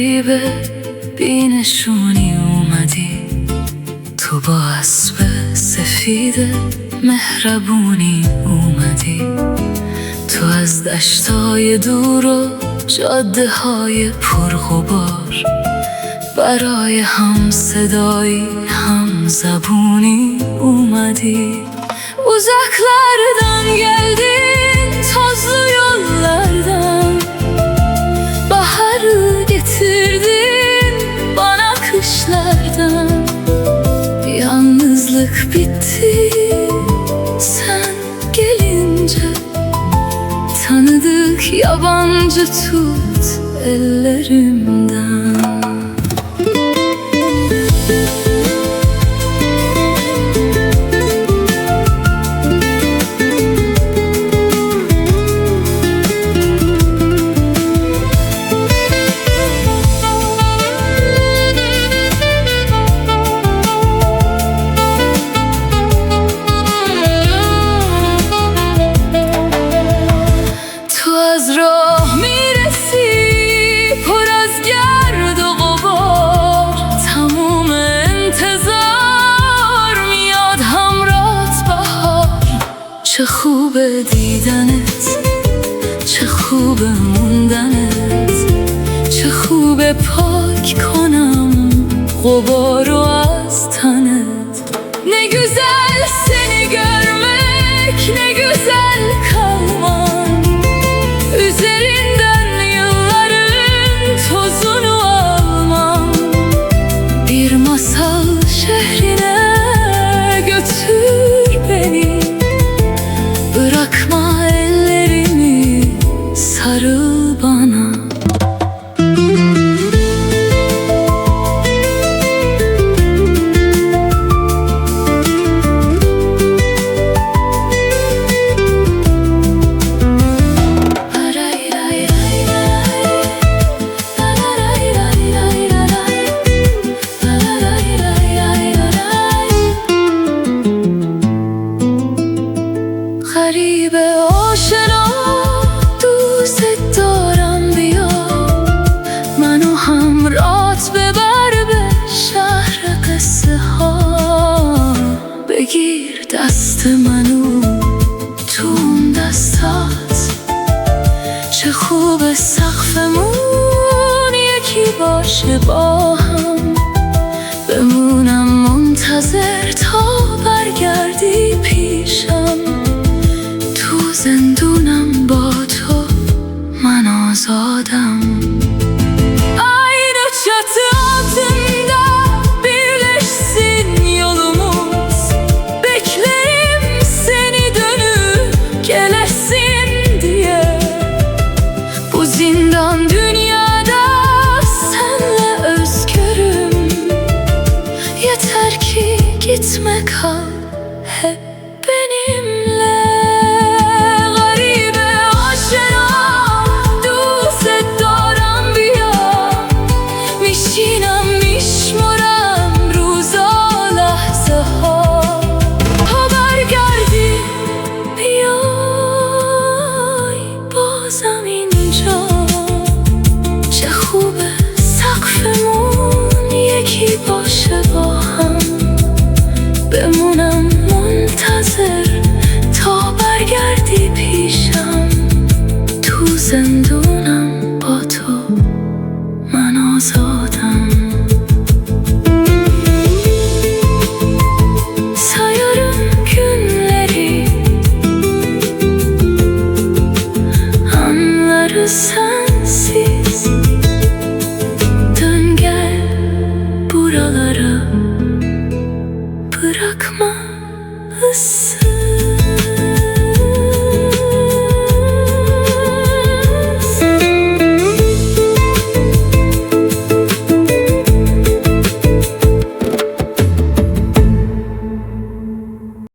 غریبه بینشونی اومدی، تو با اسب سفید مهربونی اومدی، تو از دشتای دور و جاده های پرغبار برای هم صدایی هم zabuni اومدی. Uzaklardan geldin, tozlu yollardan, baharı getirdin bana kışlardan. Yalnızlık bitti sen gelince, tanıdık yabancı tut ellerimden. از راه میرسی پر از گرد و غبار، تموم انتظار میاد همراهت بهار. چه خوبه دیدنت، چه خوبه موندنت، چه خوبه پاک کنم غبارو از تنت. Ne güzel seni görmek, ne güzel kalman, üzerinden yılların tozunu almam. Bir masal şehrine götür beni, bırakma ellerimi, sarıl bana. غریبه آشنا دوست دارم بیا، منو همراهت ببر به شهر قصه ها. بگیر دست منو تو اون دستات، چه خوب سقفمون یکی باشه با هم، بمونم منتظر تا